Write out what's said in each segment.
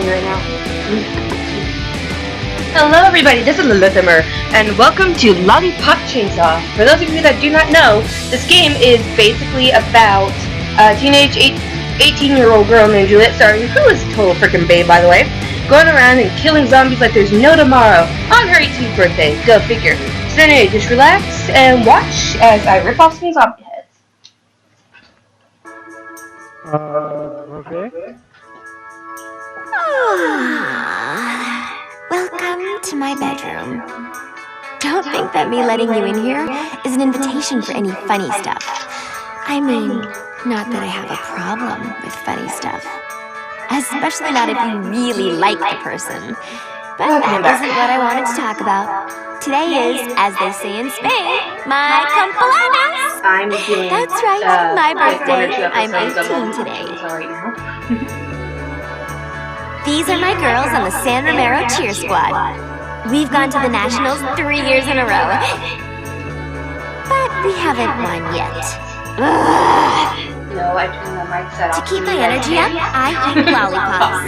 me right now. Hello everybody, this is Lillithamer, and welcome to Lollipop Chainsaw. For those of you that do not know, this game is basically about a teenage 18-year-old girl named Juliet, who is a total freaking babe by the way, going around and killing zombies like there's no tomorrow on her 18th birthday. Go figure. So anyway, just relax and watch as I rip off some zombie heads. Okay. Welcome to my bedroom. Don't think that me letting you in here is an invitation for any funny stuff. I mean, not that I have a problem with funny stuff. Especially not if you really like the person. But that isn't what I wanted to talk about. Today is, as they say in Spain, my cumpleaños. That's right, my birthday. I'm 18 today. These are my girls on the San Romero cheer squad. We've gone to the Nationals 3 years in a row. But we haven't won yet. No, I turned the mic set off. To keep my energy up, I eat lollipops.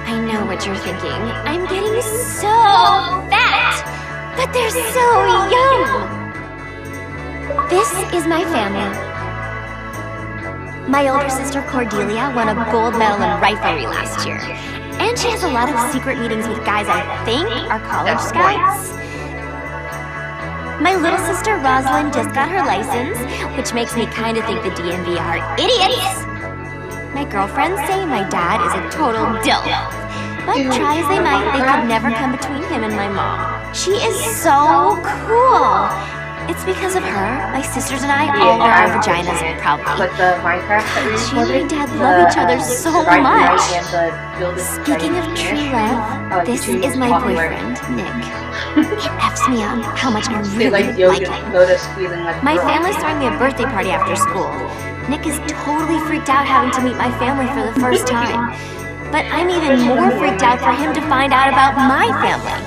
I know what you're thinking. I'm getting so fat, but they're so yum. This is my family. My older sister Cordelia won a gold medal in riflery last year. And she has a lot of secret meetings with guys I think are college scouts. My little sister Rosalind just got her license, which makes me kind of think the DMV are idiots. My girlfriends say my dad is a total dill. But try as they might, they could never come between him and my mom. She is so cool. It's because of her, my sisters and I all wear our vaginas proudly. She and my dad love each other so much. Speaking of true love, this is my boyfriend, Nick. It F's me up how much I really like him. My family's throwing me a birthday party after school. Nick is totally freaked out having to meet my family for the first time. But I'm even more freaked out for him to find out about my family.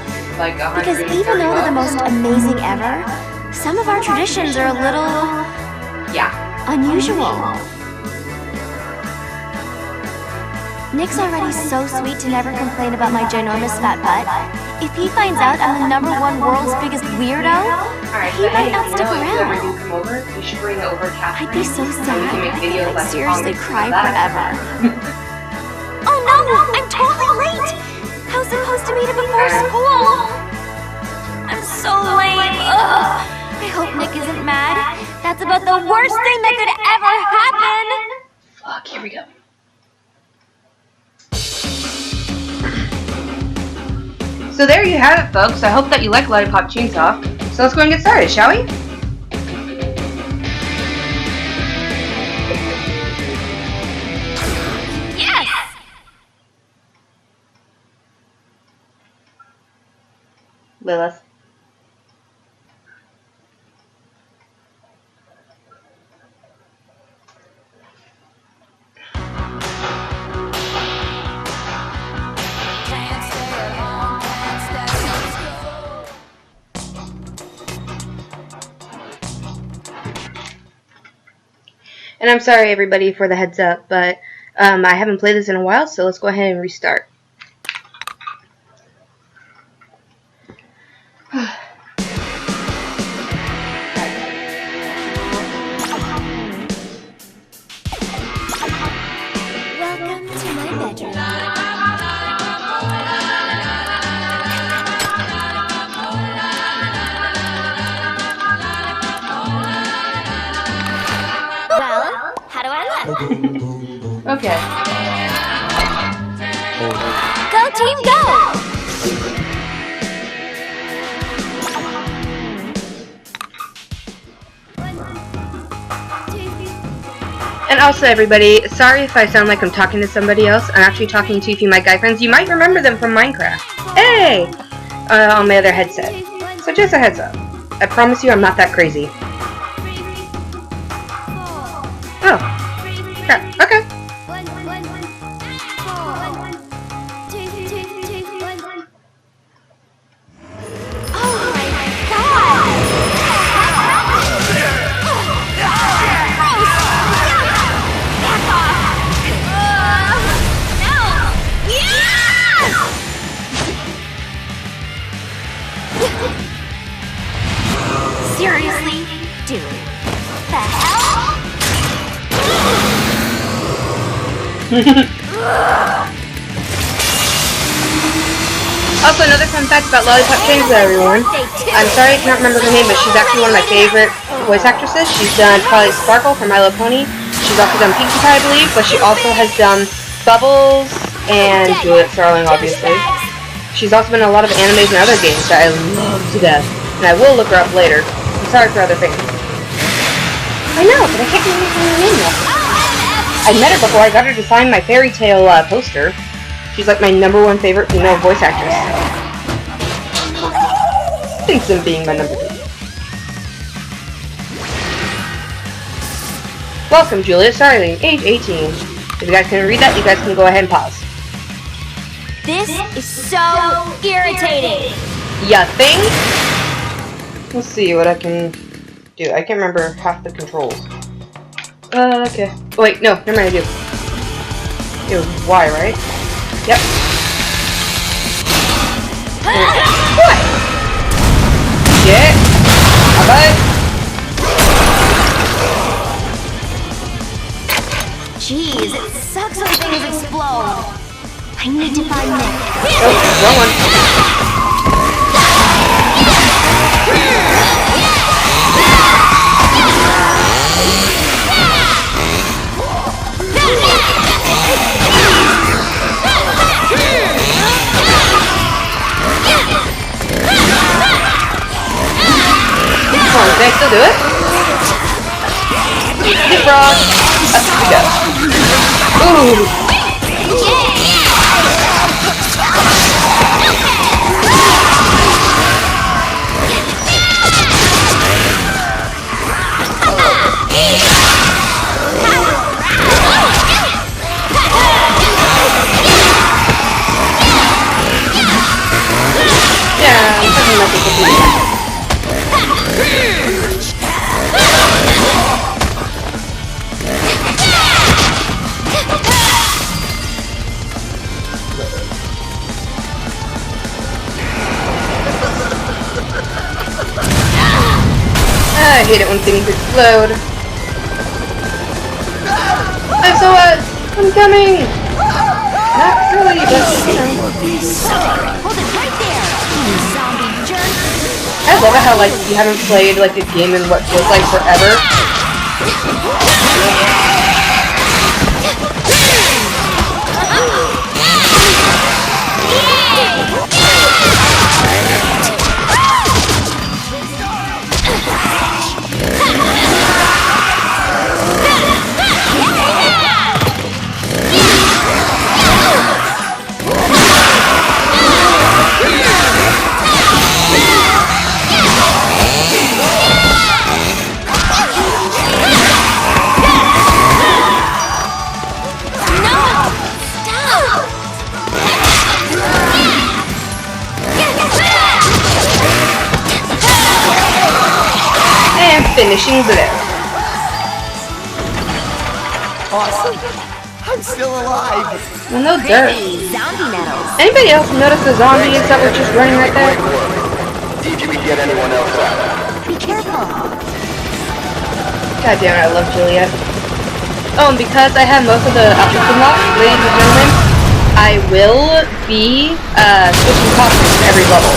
Because even though they're the most amazing ever, some of our traditions are a little unusual. Nick's already so sweet to never complain about my ginormous fat butt. If he finds out I'm the #1 world's biggest weirdo, he might not stick around. I'd be so sad. I'd seriously cry forever. Oh no! I'm totally late! I was supposed to meet him before school! I'm so lame! Ugh. I hope Nick isn't mad. That's about the worst thing that could ever happen! Fuck, here we go. So there you have it, folks. I hope that you like Lollipop Chainsaw. So let's go and get started, shall we? Yes! Lilith. And I'm sorry everybody for the heads up, but I haven't played this in a while, so let's go ahead and restart. Welcome to my bedroom. Okay. Go team, go! And also everybody, sorry if I sound like I'm talking to somebody else. I'm actually talking to a few of my guy friends. You might remember them from Minecraft. Hey! On my other headset. So just a heads up. I promise you I'm not that crazy. Oh. Crap. Okay. Yeah! Also, another fun fact about Lollipop Chainsaw, everyone. I'm sorry I can't remember her name, but she's actually one of my favorite voice actresses. She's done probably Sparkle from My Little Pony. She's also done Pinkie Pie, I believe, but she also has done Bubbles and Juliet Starling, obviously. She's also been in a lot of animes and other games that I love to death, and I will look her up later. I'm sorry for other fans. I know, but I can't remember her name yet. I met her before I got her to sign my Fairy Tale poster. She's like my #1 favorite female voice actress. Thinks of being my #2. Welcome, Juliet Starling, age 18. If you guys can read that, you guys can go ahead and pause. This is so irritating. Ya think? Let's see what I can do. I can't remember half the controls. Okay. Oh, wait, no, never mind, I do. It was Y, right? Yep. What? Yeah. Bye-bye. Jeez, it sucks when things explode. I need to find Nick. Oh, wrong one. Come on, can I still do it? Hit frog. That's what we got. Ooh. Yeah, I'm talking about this. I hate it when things explode. SOS! I'm coming! Not really, but you know. Hold it right there, you zombie jerk. I love it how like you haven't played like a game in what feels like forever. Finishing blow. Awesome. I'm still alive. Well, no dirt. Zombie medals. Anybody else notice the zombies that were just running right there? See if you can get anyone else out. Be careful. God damn it, I love Juliet. Oh, and because I have most of the outfits unlocked, ladies and gentlemen, I will be switching costumes for every level.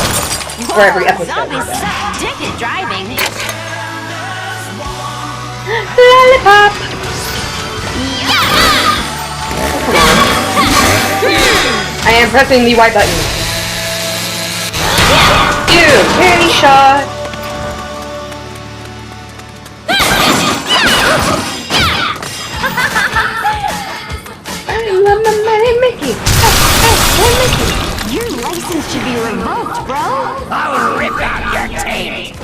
For every episode. Zombies suck dick at driving. Lollipop! Come on. I am pressing the Y button. Ew, candy shot! I love my money, Mickey! Hey, Mickey! Your license should be revoked, bro. I'll rip out your tape.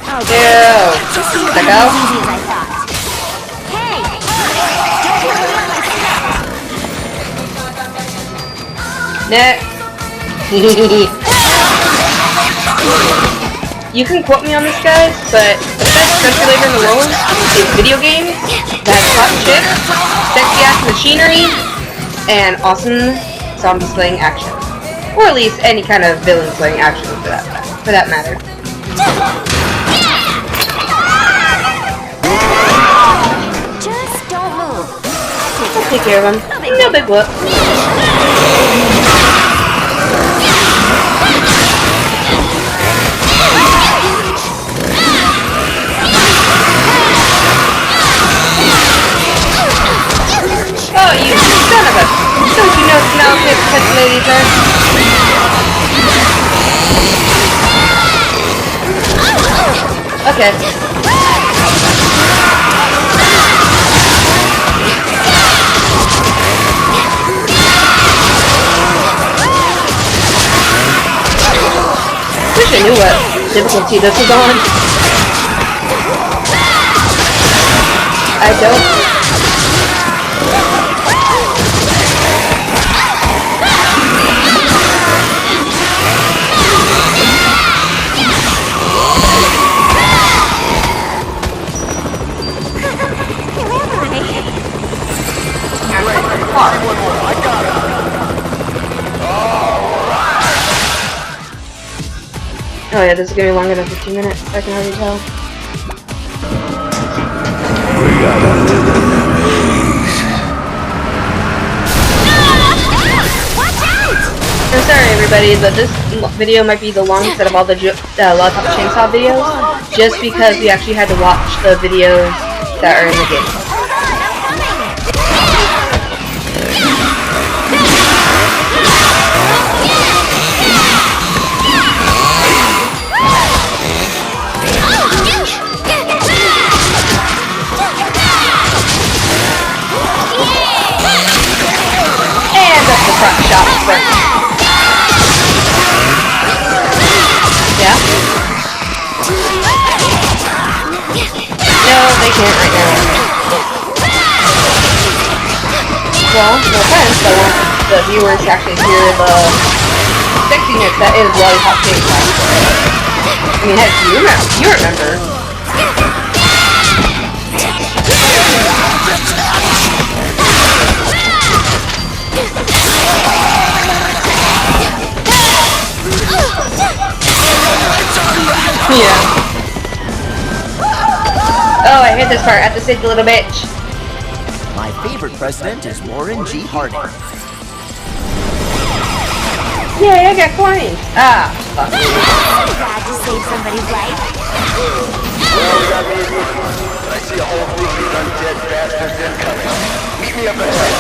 Oh, ew! Let go? easy as I thought. Hey! Next. You can quote me on this, guys, but the best country labor in the world is video games that have hot chicks, sexy ass machinery, and awesome zombie slaying action. Or at least any kind of villain slaying action for that matter. Just don't move. take care of him. No big whoop. Oh, you son of a... Don't you know smell good such ladies are? Okay. Wish I knew what difficulty this was on. I don't. Oh yeah, this is gonna be longer than 15 minutes, I can already tell. I'm sorry everybody, but this video might be the longest out of all the Lollipop Chainsaw videos, just because we actually had to watch the videos that are in the game. Front shot first. Yeah? No, they can't right now. Well, no offense, but I want the viewers to actually hear the sexiness that is Lollipop Chainsaw. I mean, heck, you remember. Yeah. Oh, I hate this part. I have to save the little bitch. My favorite president is Warren G. Harding. Yay, I got coins. Ah, fuck. Glad to save somebody's life. Well, we got me. I see a whole fleet of undead bastards incoming. Meet me up ahead.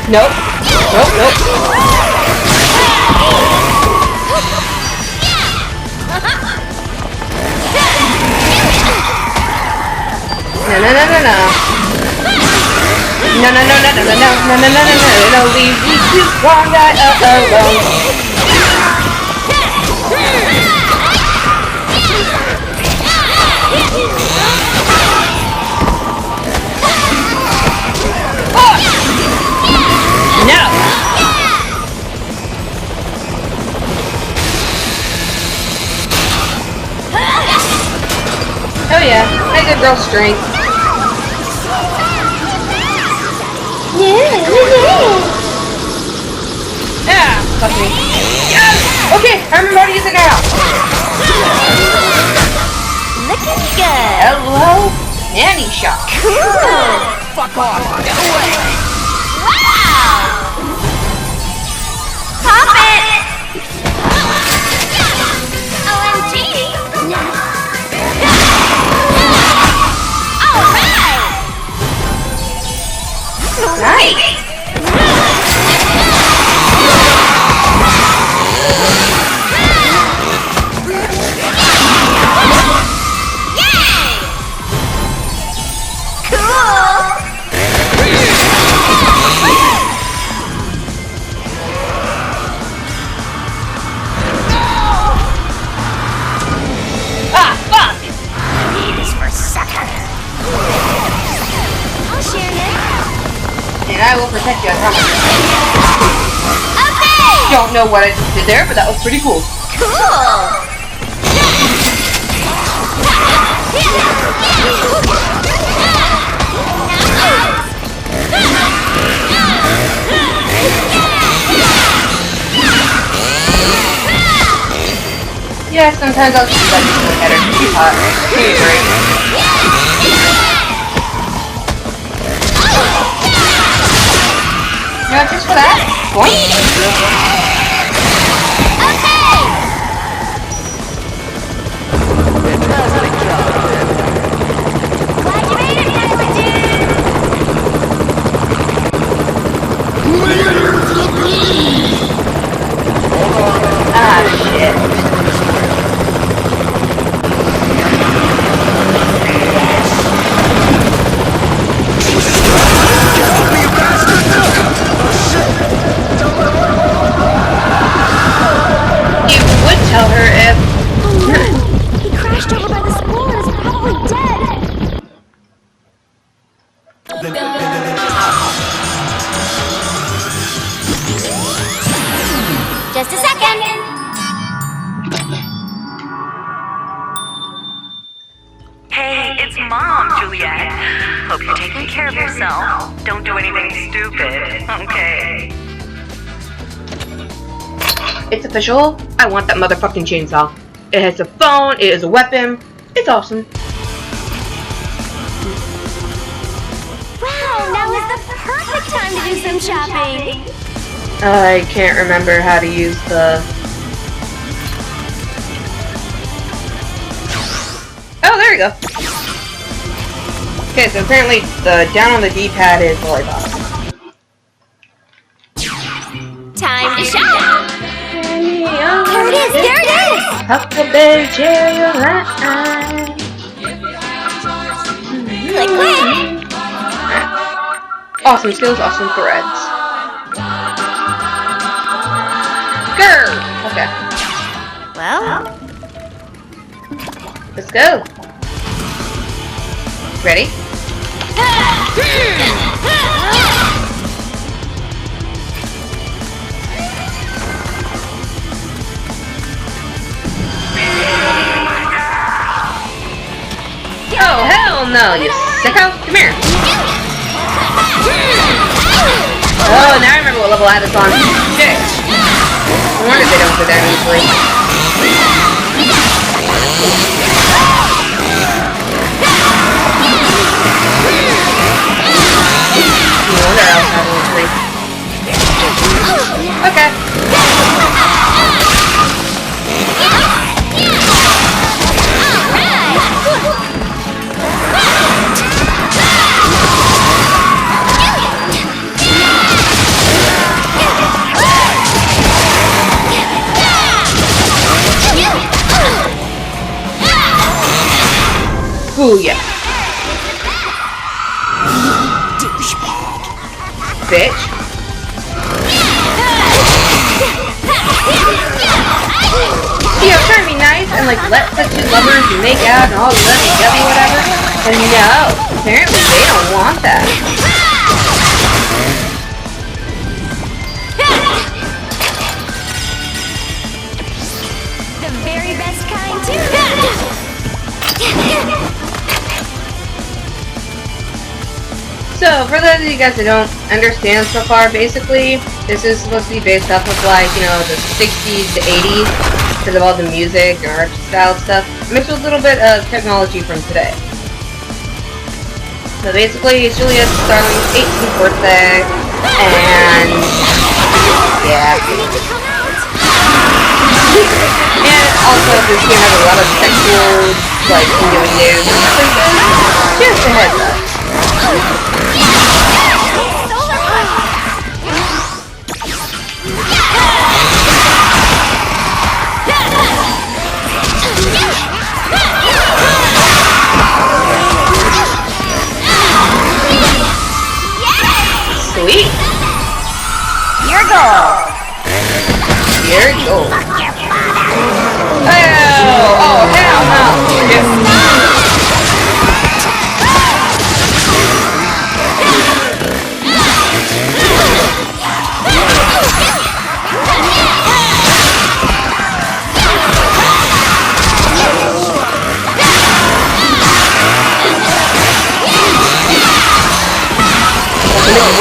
Nope. Nope, nope. No, no, no, no, no. No, no, no, no, no, no, no, no, no, no, no, no, no, leave me too strong, guy alone. Oh yeah, I got girl strength. Yeah, fuck me. Yes! Okay, I remember how to use it now. Looking good. Hello, nanny shop. Cool. Fuck off! Get away! Wow. Pop it. OMG. Nice. I will protect you, I promise. Okay! Don't know what I just did there, but that was pretty cool. Cool! Yeah, sometimes I'll just like to look at her. She's hot. She's great. No, just for that. Boing. Fantastic job, Ted. Glad you made it, Pilot Dude! Ah, shit. You would tell her if... Oh no! He crashed over by the school and is probably dead! Just a second! Hey, it's Mom, Juliet. Hope you're taking care of yourself. Don't do anything stupid, okay? It's official. I want that motherfucking chainsaw. It has a phone, it is a weapon. It's awesome. Wow, now is the perfect time to do some shopping! I can't remember how to use the... Oh, there we go. Okay, so apparently the down on the D-pad is the Lollipop. Time to shop! There it is! There it is! Huckleberry cherry line. Click, click! Awesome skills, awesome threads. Grr! Okay, Well, let's go. Ready? Oh, hell no, you sicko! Come here. Oh, now I remember what level I had this on. Shit. No wonder they don't go down easily. No wonder I was having a sleep. Okay. Ooh, yeah. Bitch. See, I was trying to be nice and like let the two lovers make out and all lovey-dovey whatever. And no, apparently they don't want that. the very best kind, too! So, for those of you guys that don't understand so far, basically, this is supposed to be based off of, like, you know, the 60s to 80s, because of all the music and art style stuff, mixed with a little bit of technology from today. So, basically, it's Juliet Starling's 18th birthday, and... yeah. And also, this game has a lot of sexual, like, innuendos and stuff like that. Just a heads up. Sweet. Your goal. Your goal. Oh, hell no. It's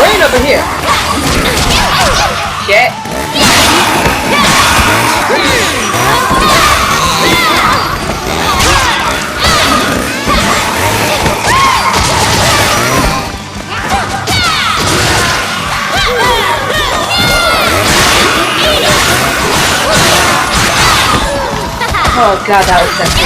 rain over here. Shit. Oh god, that was sexy.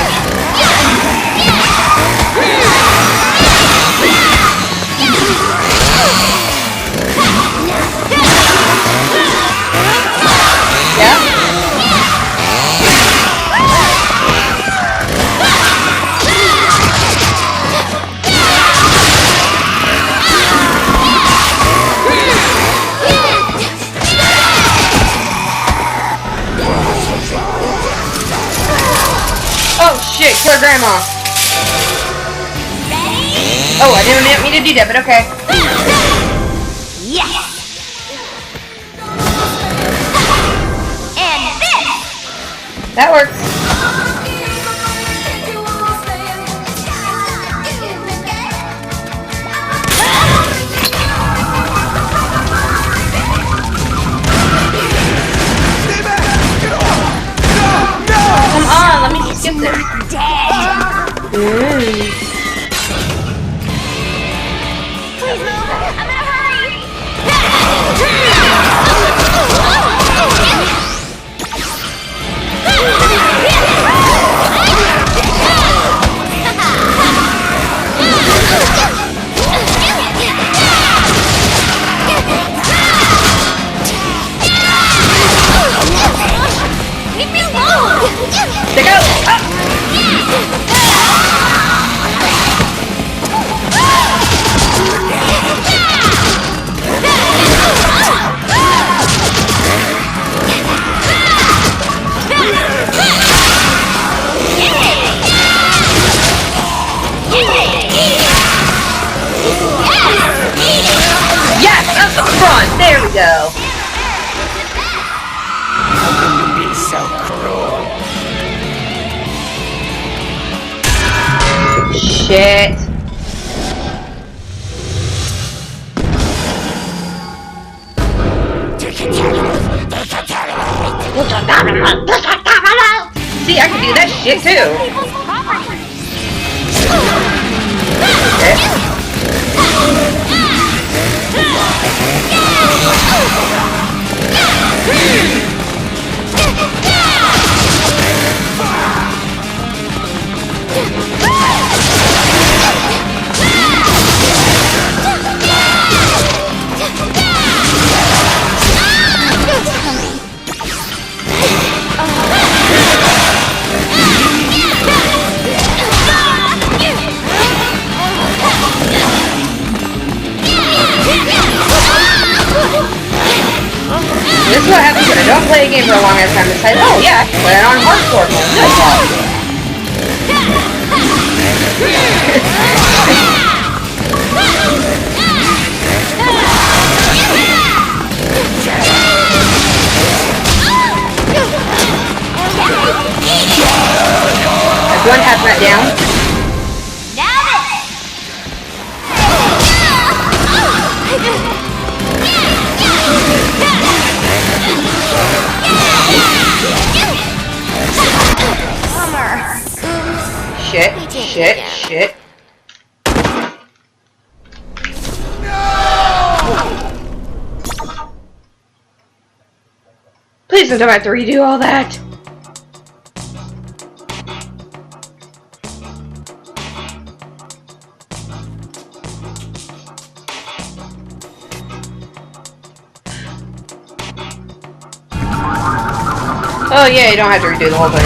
Oh shit, kill grandma. Oh, I didn't want me to do that, but okay. Yes! And this! That works. Come on, let me just skip this. Please move! I'm in a hurry! Leave me alone! Stick out! Ah. Yes, up the front. There we go. How can you be so cruel? Shit. See, I can do that shit too. This is what happens when I don't play a game for a long enough time to decide, oh yeah, I can play it on hardcore mode. Everyone has that down. Shit, shit, shit. Please don't have to redo all that. Oh yeah, you don't have to redo the whole thing.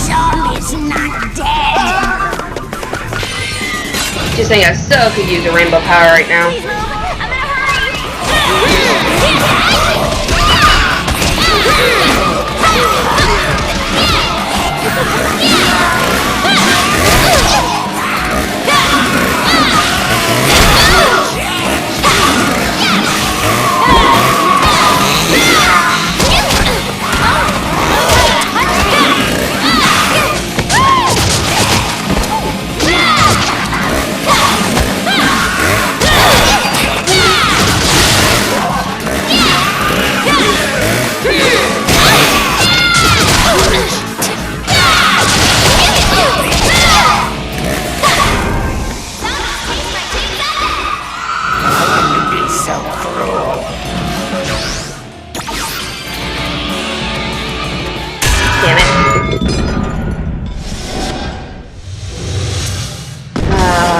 Zombie's not dead! Just saying, I so could use a rainbow power right now. Please move! I'm in a hurry!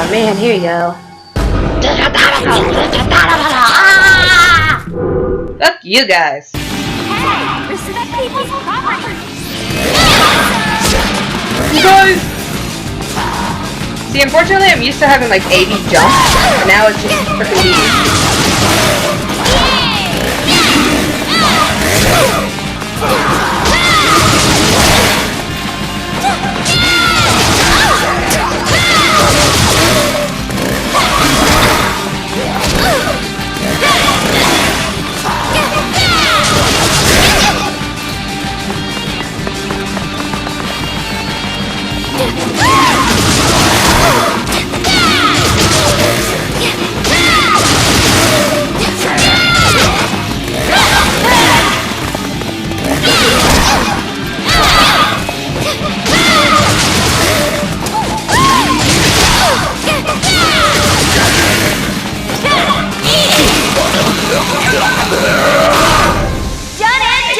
Oh man, here you go. Fuck you guys. Hey, respect people's property. You guys! See, unfortunately, I'm used to having like 80 jumps, but now it's just freaking easy.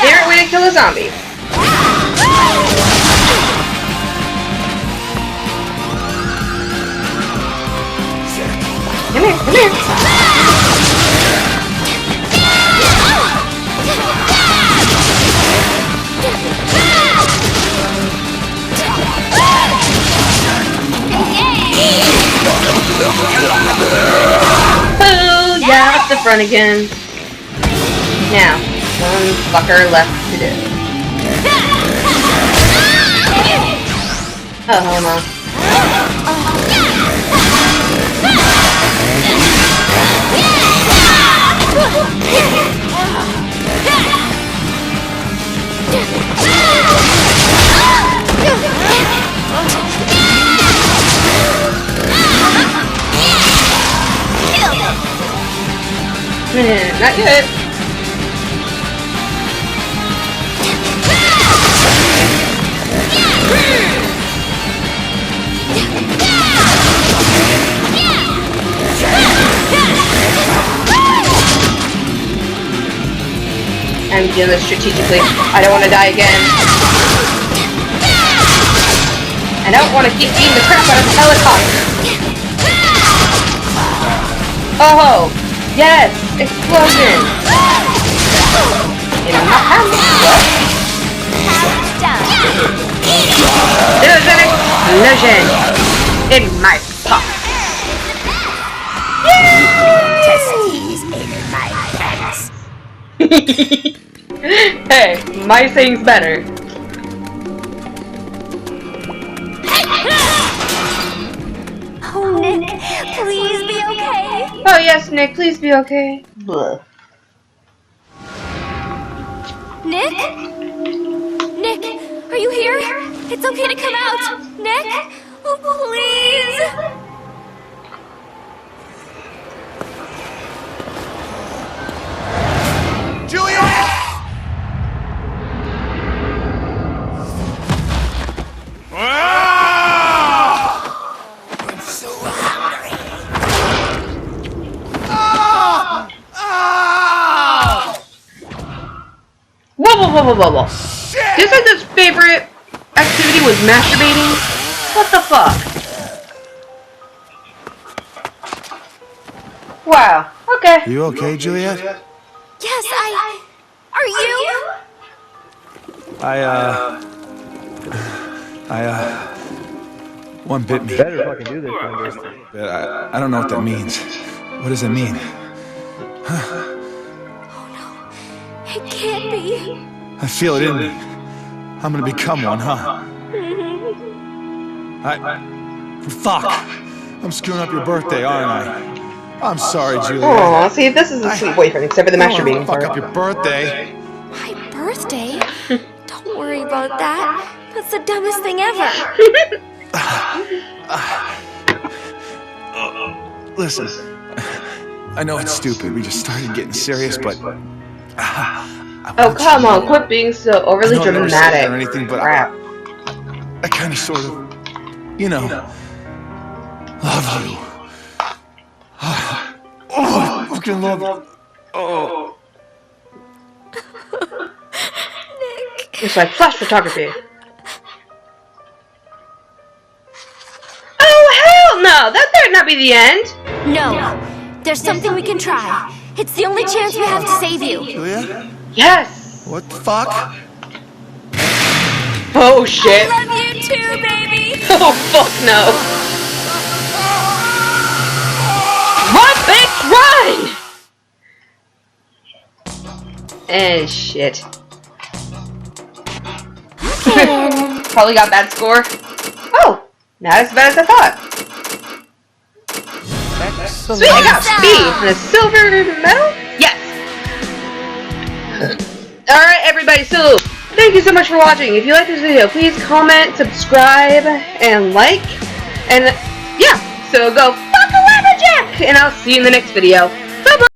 Favorite way to kill a zombie. Come here, come here. Oh, yeah, up the front again. Now, one fucker left to do. Oh, hell no. Not yet. I'm doing this strategically. I don't want to die again. I don't want to keep beating the crap out of the helicopter. Oh, yes! Explosion! In my house. There's an explosion in my pot. Testes in my pants. Hey, my saying's better. Oh, Nick, please be okay. Oh yes, Nick, please be okay. Blah. Nick? Nick, are you here? It's okay to come out. Nick? Oh, please. Juliet! I'm so hungry. Whoa. You said his favorite activity was masturbating? What the fuck? Wow, okay. You okay, Juliet? Yes, Are you? One bit me. Better fucking do this, But I don't know what that means. What does it mean? It can't be. I feel it in me. I'm gonna become one, huh? Fuck! I'm screwing up your birthday, aren't I? I'm sorry, Juliet. Aw, see, this is a sweet boyfriend, except for the masturbating Fuck part. up your birthday. My birthday? Don't worry about that. That's the dumbest thing ever. Listen, I know it's stupid. We just started getting serious, but Oh, come on, quit being so overly I know I've never said it dramatic. or anything, but Crap. I kind of, sort of, you know, love you. Oh, I fucking love you. Oh. It's like flash photography. Oh, hell no! Wow, that better not be the end. No. There's something we can try. It's the only chance we have to save you. Julia? Yes. What the fuck? Oh shit. I love you too, baby. Oh fuck no. Run, bitch, run! And shit. Probably got bad score. Oh, not as bad as I thought. Excellent. Sweet, I got B and a silver medal? Yes. Alright everybody, so thank you so much for watching. If you like this video, please comment, subscribe, and like. And yeah, so go fuck a lumberjack! And I'll see you in the next video. Bye bye!